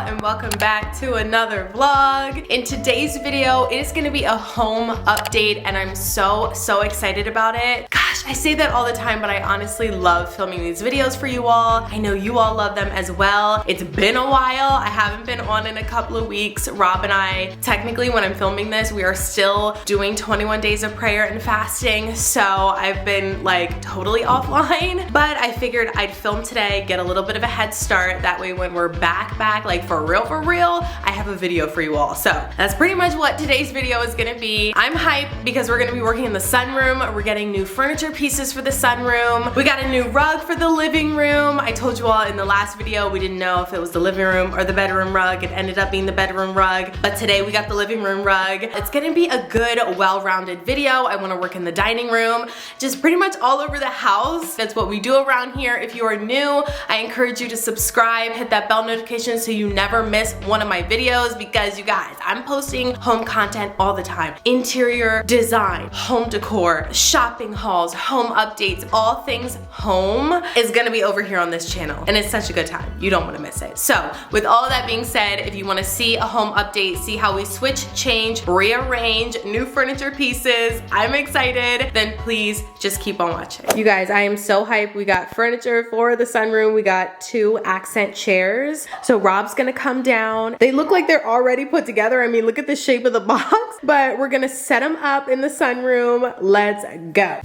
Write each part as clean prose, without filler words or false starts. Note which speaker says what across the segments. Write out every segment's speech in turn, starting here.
Speaker 1: and welcome back to another vlog. In today's video, it is gonna be a home update and I'm so excited about it. Gosh, I say that all the time, but I honestly love filming these videos for you all. I know you all love them as well. It's been a while. I haven't been on in a couple of weeks. Rob and I, technically when I'm filming this, we are still doing 21 days of prayer and fasting, so I've been like totally offline, but I figured I'd film today, get a little bit of a head start. That way when we're back, like for real, I have a video for you all. So that's pretty much what today's video is gonna be. I'm hyped because we're gonna be working in the sunroom. We're getting new furniture pieces for the sunroom. We got a new rug for the living room. I told you all in the last video, we didn't know if it was the living room or the bedroom rug. It ended up being the bedroom rug, but today we got the living room rug. It's gonna be a good, well-rounded video. I wanna work in the dining room, just pretty much all over the house. That's what we do around here. If you are new, I encourage you to subscribe, hit that bell notification so you never miss one of my videos, because you guys, I'm posting home content all the time. Interior design, home decor, shopping hauls, home updates, all things home is gonna be over here on this channel. And it's such a good time. You don't wanna miss it. So with all of that being said, if you wanna see a home update, see how we switch, change, rearrange new furniture pieces, I'm excited, then please just keep on watching. You guys, I am so hyped. We got furniture for the sunroom. We got 2 accent chairs. So Rob's gonna come down. They look like they're already put together. I mean, look at the shape of the box, but we're gonna set them up in the sunroom. Let's go.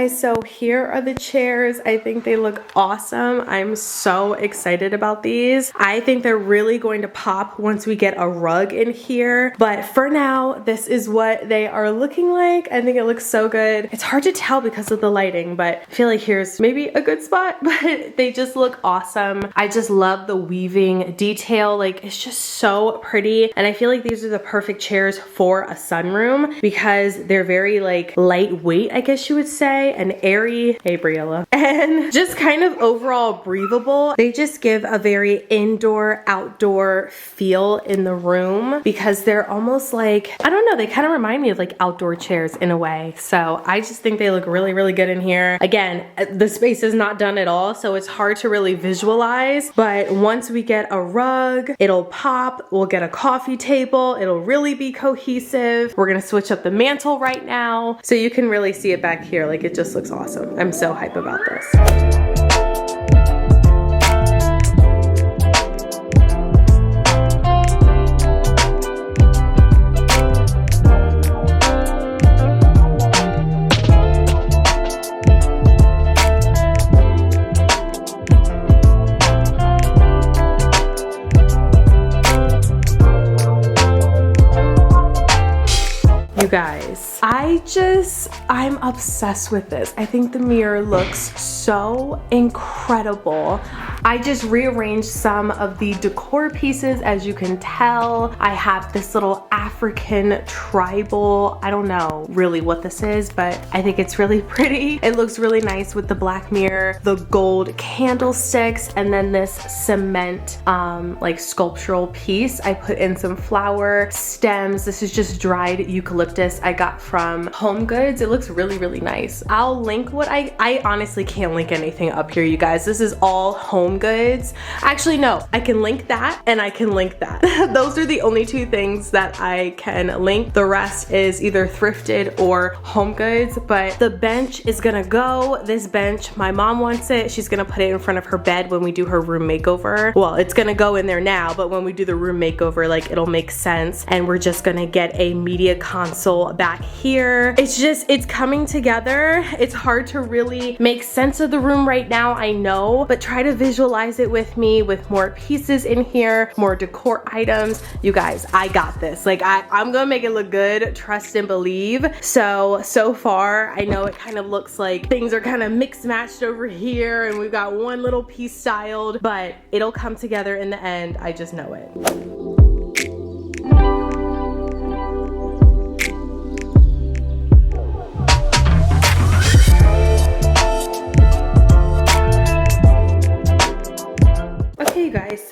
Speaker 1: So here are the chairs. I think they look awesome. I'm so excited about these. I think they're really going to pop once we get a rug in here. But for now, this is what they are looking like. I think it looks so good. It's hard to tell because of the lighting, but I feel like here's maybe a good spot, but they just look awesome. I just love the weaving detail. Like, it's just so pretty. And I feel like these are the perfect chairs for a sunroom because they're very like lightweight, I guess you would say, and airy, hey Briella, and just kind of overall breathable. They just give a very indoor, outdoor feel in the room because they're almost like, I don't know, they kind of remind me of like outdoor chairs in a way. So I just think they look really good in here. Again, the space is not done at all, so it's hard to really visualize, but once we get a rug, it'll pop. We'll get a coffee table. It'll really be cohesive. We're gonna switch up the mantle right now so you can really see it back here. Like, it just looks awesome. I'm so hype about this. You guys, I'm obsessed with this. I think the mirror looks so incredible. I just rearranged some of the decor pieces. As you can tell, I have this little African tribal, I don't know really what this is, but I think it's really pretty. It looks really nice with the black mirror, the gold candlesticks, and then this cement like sculptural piece. I put in some flower stems. This is just dried eucalyptus I got from Homegoods. It looks really nice. I'll link what I honestly can't link anything up here, you guys. This is all Homegoods. Actually, no, I can link that and I can link that. Those are the only 2 things that I can link. The rest is either Thrifted or Homegoods, but the bench is gonna go. This bench, my mom wants it. She's gonna put it in front of her bed when we do her room makeover. Well, it's gonna go in there now, but when we do the room makeover, like, it'll make sense. And we're just gonna get a media console back here. It's coming together. It's hard to really make sense of the room right now, I know, but try to visualize it with me with more pieces in here, more decor items. You guys, I got this. Like, I'm gonna make it look good, trust and believe. So far, I know it kind of looks like things are kind of mixed matched over here and we've got one little piece styled, but it'll come together in the end. I just know it.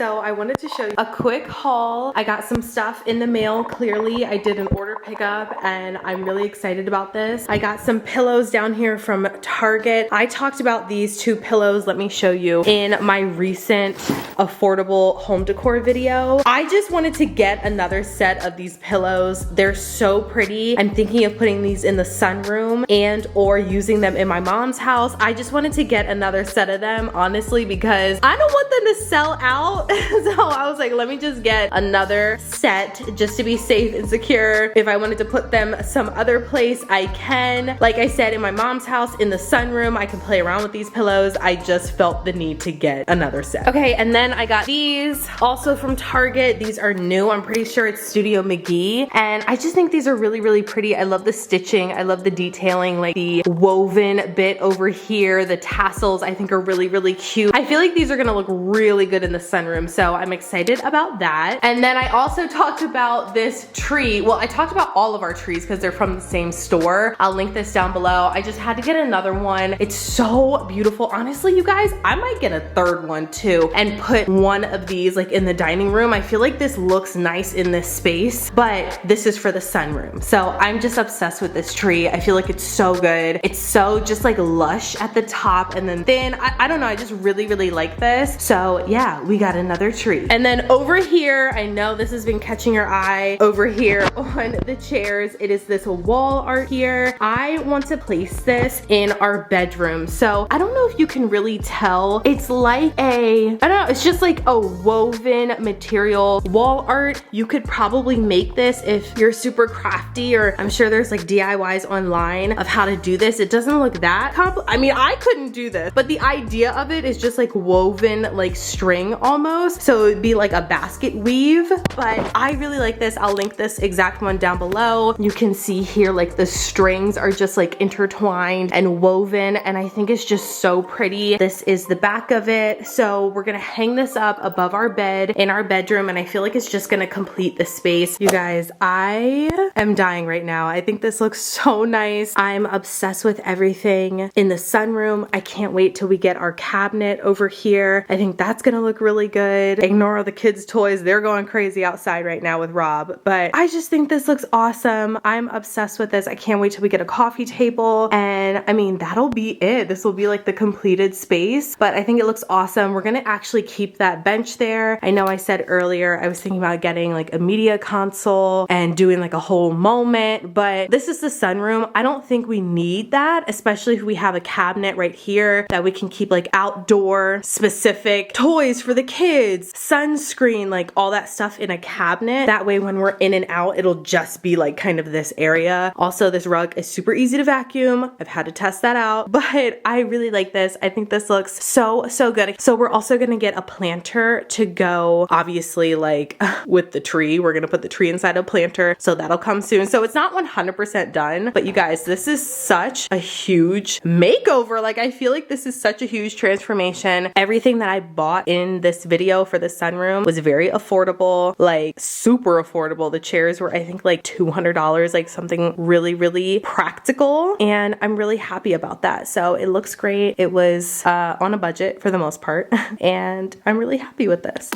Speaker 1: so I wanted to show you a quick haul. I got some stuff in the mail. Clearly, I did an order pickup and I'm really excited about this. I got some pillows down here from Target. I talked about these two pillows, let me show you, in my recent affordable home decor video. I just wanted to get another set of these pillows. They're so pretty. I'm thinking of putting these in the sunroom and or using them in my mom's house. I just wanted to get another set of them, honestly, because I don't want them to sell out. So I was like, let me just get another set just to be safe and secure. If I wanted to put them some other place, I can. Like I said, in my mom's house, in the sunroom, I can play around with these pillows. I just felt the need to get another set. Okay, and then I got these also from Target. These are new. I'm pretty sure it's Studio McGee. And I just think these are really, really pretty. I love the stitching. I love the detailing, like the woven bit over here. The tassels I think are really, really cute. I feel like these are gonna look really good in the sunroom, so I'm excited about that. And then I also talked about this tree. Well, I talked about all of our trees because they're from the same store. I'll link this down below. I just had to get another one. It's so beautiful. Honestly, you guys, I might get a third one too and put one of these like in the dining room. I feel like this looks nice in this space, but this is for the sunroom. So I'm just obsessed with this tree. I feel like it's so good. It's so just like lush at the top and then thin. I don't know, I just really, really like this. So yeah, we got another tree. And then over here, I know this has been catching your eye, over here on the chairs, it is this wall art here. I want to place this in our bedroom. So I don't know if you can really tell. It's like I don't know, it's just like a woven material wall art. You could probably make this if you're super crafty, or I'm sure there's like DIYs online of how to do this. It doesn't look that I mean, I couldn't do this, but the idea of it is just like woven like string almost. So it'd be like a basket weave, but I really like this. I'll link this exact one down below. You can see here like the strings are just like intertwined and woven, and I think it's just so pretty. This is the back of it. So we're gonna hang this up above our bed in our bedroom, and I feel like it's just gonna complete the space. You guys, I am dying right now. I think this looks so nice. I'm obsessed with everything in the sunroom. I can't wait till we get our cabinet over here. I think that's gonna look really good. Ignore all the kids' toys. They're going crazy outside right now with Rob, but I just think this looks awesome. I'm obsessed with this. I can't wait till we get a coffee table, and I mean, that'll be it. This will be like the completed space, but I think it looks awesome. We're gonna actually keep that bench there. I know I said earlier I was thinking about getting like a media console and doing like a whole moment, but this is the sunroom. I don't think we need that, especially if we have a cabinet right here that we can keep like outdoor specific toys for the kids, sunscreen, like all that stuff in a cabinet. That way when we're in and out, it'll just be like kind of this area. Also, this rug is super easy to vacuum. I've had to test that out, but I really like this. I think this looks so, so good. So we're also gonna get a planter to go, obviously, like with the tree. We're gonna put the tree inside a planter, so that'll come soon. So it's not 100% done, but you guys, this is such a huge makeover. Like, I feel like this is such a huge transformation. Everything that I bought in this video for the sunroom was very affordable, like super affordable. The chairs were, I think, like $200, like something really, really practical, and I'm really happy about that. So it looks great. It was on a budget for the most part, and I'm really happy with this.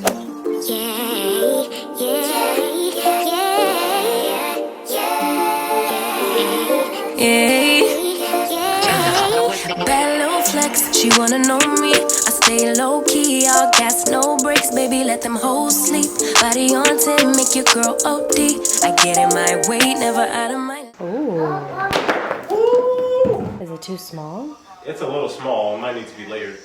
Speaker 2: Bad little flex, she wanna know me. I stay low key, all gas, no brakes, baby, let them hoes sleep. Body on 10, make your girl OD. I get in my way, never out of my.
Speaker 1: Ooh. Is it too small?
Speaker 3: It's a little small. It might need to be layered.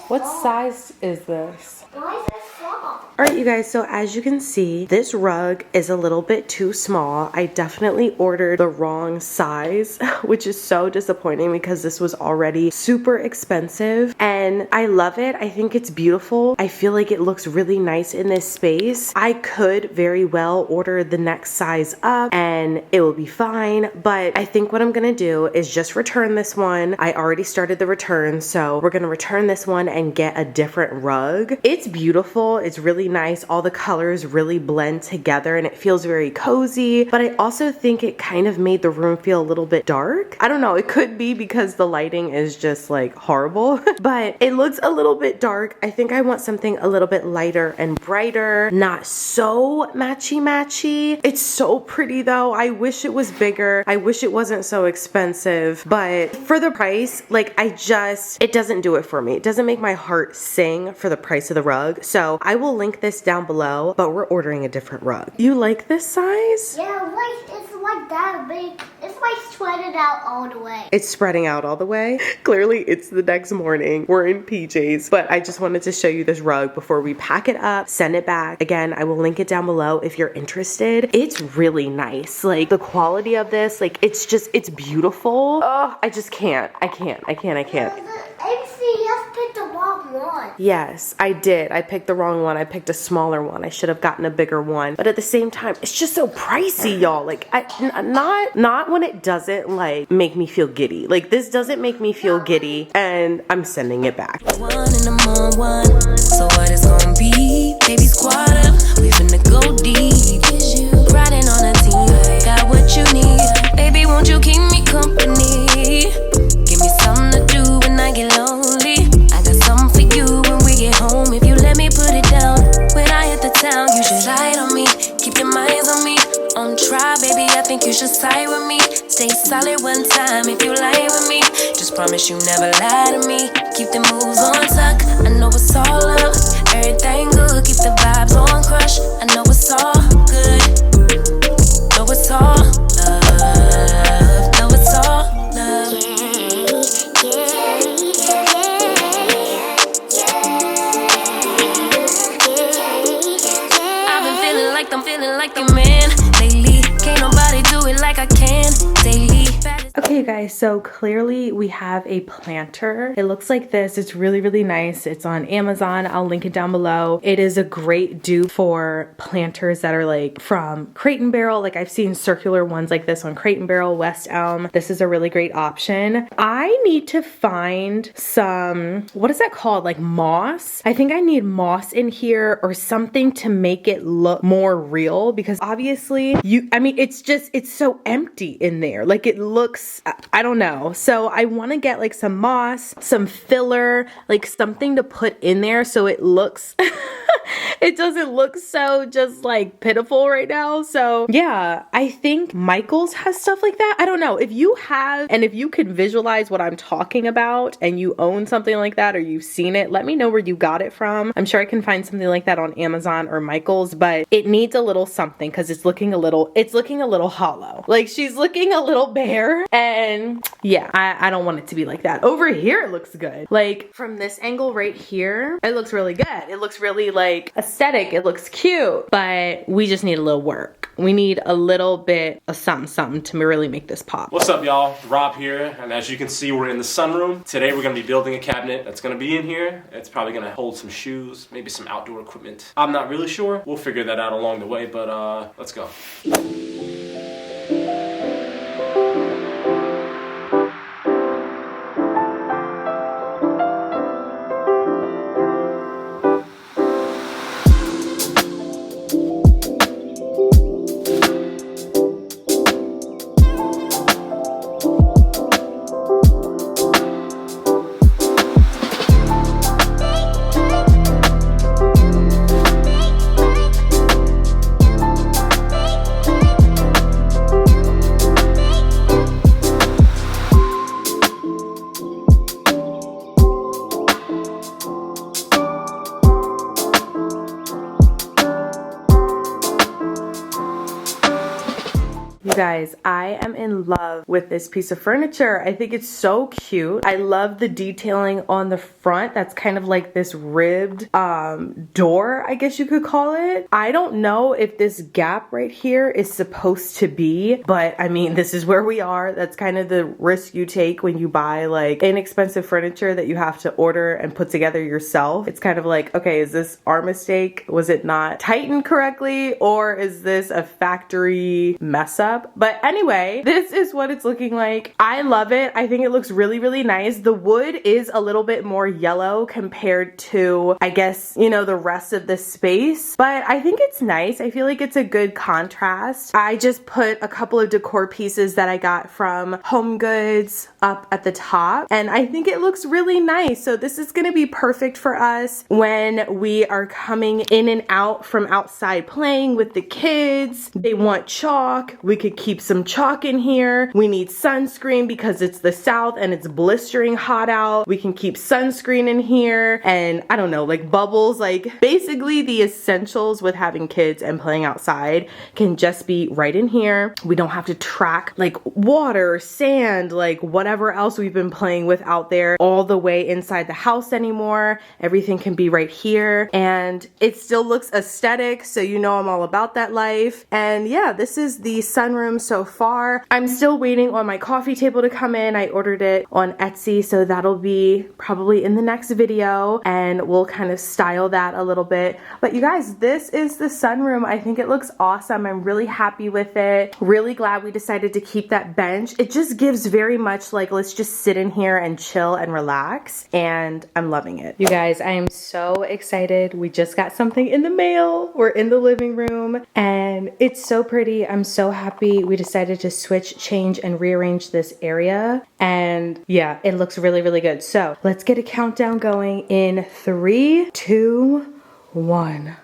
Speaker 1: What size is this?
Speaker 4: Why is it small?
Speaker 1: Alright, you guys, so as you can see, this rug is a little bit too small. I definitely ordered the wrong size, which is so disappointing because this was already super expensive, and I love it. I think it's beautiful. I feel like it looks really nice in this space. I could very well order the next size up and it will be fine, but I think what I'm gonna do is just return this one. I already started the return, so we're gonna return this one and get a different rug. It's beautiful. It's really really nice. All the colors really blend together and it feels very cozy, but I also think it kind of made the room feel a little bit dark. I don't know, it could be because the lighting is just like horrible, but it looks a little bit dark. I think I want something a little bit lighter and brighter, not so matchy. It's so pretty though. I wish it was bigger. I wish it wasn't so expensive, but for the price, like it doesn't do it for me. It doesn't make my heart sing for the price of the rug. So I will link this down below, but we're ordering a different rug. You like this size?
Speaker 4: Yeah, it's like that big. It's like spreading out all the way.
Speaker 1: It's spreading out all the way. Clearly it's the next morning. We're in PJs, but I just wanted to show you this rug before we pack it up, send it back. Again, I will link it down below if you're interested. It's really nice. Like the quality of this, like it's beautiful. Oh, I just can't. I can't.
Speaker 4: MCS picked the wrong one.
Speaker 1: Yes, I did. I picked the wrong one. I picked a smaller one. I should have gotten a bigger one. But at the same time, it's just so pricey, y'all. Like, not when it doesn't like make me feel giddy. Like this doesn't make me feel giddy, and I'm sending it back.
Speaker 2: 1 in the morning, so what it's gonna be? Baby, squad up, we finna go deep. Riding on a team, got what you need. Baby, won't you keep me company? Give me something to do when I get lonely. I got something for you when we get home. If you let me put it down, when I hit the town, you should slide on me. Keep your minds on me. On try, baby, I think you should side with me. Stay solid one time if you lie with me. Just promise you never lie to me. Keep the moves on tuck. I know it's all up. Everything good. Keep the vibes on crush. I know it's all good. Know it's all love. Know it's all love. I've been feeling like I'm feeling like the man lately. Can't nobody do it like I can daily.
Speaker 1: Okay, you guys, so clearly we have a planter. It looks like this. It's really nice. It's on Amazon. I'll link it down below. It is a great dupe for planters that are like from Crate and Barrel. Like I've seen circular ones like this on Crate and Barrel, West Elm. This is a really great option. I need to find some, what is that called? Like moss. I think I need moss in here or something to make it look more real, because obviously it's so empty in there. Like it looks, I don't know. So I want to get like some moss, some filler, like something to put in there so it looks it doesn't look so just like pitiful right now. So yeah, I think Michael's has stuff like that. I don't know if you have, and if you can visualize what I'm talking about and you own something like that or you've seen it, let me know where you got it from. I'm sure I can find something like that on Amazon or Michael's, but it needs a little something because it's looking a little hollow. Like she's looking a little bare, and yeah, I don't want it to be like that. Over here it looks good. Like from this angle right here, it looks really good. It looks really like aesthetic. It looks cute, but we just need a little work. We need a little bit of something to really make this pop.
Speaker 3: What's up, y'all? Rob here, and as you can see, we're in the sunroom. Today we're gonna be building a cabinet that's gonna be in here. It's probably gonna hold some shoes, maybe some outdoor equipment. I'm not really sure. We'll figure that out along the way, but let's go.
Speaker 1: You guys, I am in love with this piece of furniture. I think it's so cute. I love the detailing on the front. That's kind of like this ribbed door, I guess you could call it. I don't know if this gap right here is supposed to be, but I mean, this is where we are. That's kind of the risk you take when you buy like inexpensive furniture that you have to order and put together yourself. It's kind of like, okay, is this our mistake? Was it not tightened correctly? Or is this a factory mess up? up. But anyway, this is what it's looking like. I love it. I think it looks really, really nice. The wood is a little bit more yellow compared to, I guess, you know, the rest of the space, but I think it's nice. I feel like it's a good contrast. I just put a couple of decor pieces that I got from Homegoods up at the top, and I think it looks really nice. So this is gonna be perfect for us when we are coming in and out from outside playing with the kids. They want chalk. We could keep some chalk in here. We need sunscreen because it's the south and it's blistering hot out. We can keep sunscreen in here, and I don't know, like bubbles, like basically the essentials with having kids and playing outside can just be right in here. We don't have to track like water, sand, like whatever else we've been playing with out there all the way inside the house anymore. Everything can be right here, and it still looks aesthetic, so you know I'm all about that life. And yeah, this is the sunroom so far. I'm still waiting on my coffee table to come in. I ordered it on Etsy, so that'll be probably in the next video, and we'll kind of style that a little bit. But you guys, this is the sunroom. I think it looks awesome. I'm really happy with it. Really glad we decided to keep that bench. It just gives very much like, let's just sit in here and chill and relax, and I'm loving it. You guys, I am so excited. We just got something in the mail. We're in the living room, and it's so pretty. I'm so happy we decided to switch, change, and rearrange this area. And yeah, it looks really, really good. So let's get a countdown going in 3, 2, 1.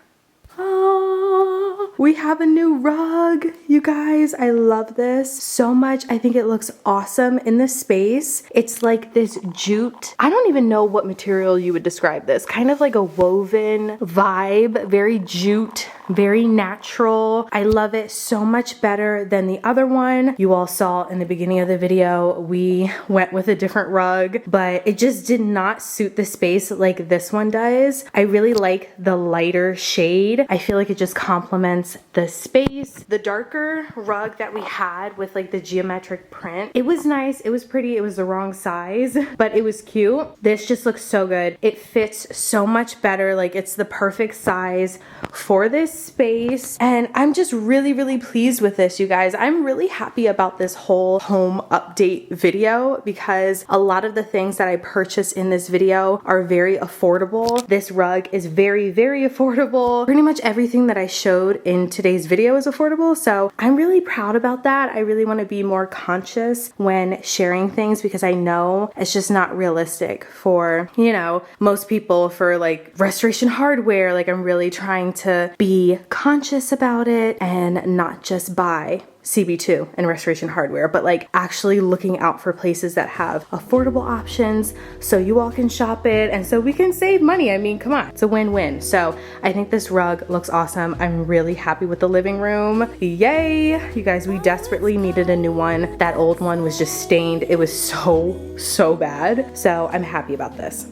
Speaker 1: We have a new rug, you guys. I love this so much. I think it looks awesome in this space. It's like this jute. I don't even know what material you would describe this. Kind of like a woven vibe, very jute, very natural. I love it so much better than the other one. You all saw in the beginning of the video, we went with a different rug, but it just did not suit the space like this one does. I really like the lighter shade. I feel like it just complements the space. The darker rug that we had with like the geometric print, it was nice, it was pretty, it was the wrong size, but it was cute. This just looks so good. It fits so much better. Like it's the perfect size for this space, and I'm just really, really pleased with this, you guys. I'm really happy about this whole home update video because a lot of the things that I purchased in this video are very affordable. This rug is very, very affordable. Pretty much everything that I showed in today's video is affordable, so I'm really proud about that. I really want to be more conscious when sharing things because I know it's just not realistic for, you know, most people for like restoration hardware. Like I'm really trying to be conscious about it and not just buy CB2 and restoration hardware, but like actually looking out for places that have affordable options so you all can shop it and so we can save money. I mean, come on, it's a win-win. So I think this rug looks awesome. I'm really happy with the living room. Yay! You guys, we desperately needed a new one. That old one was just stained. It was so bad. So I'm happy about this.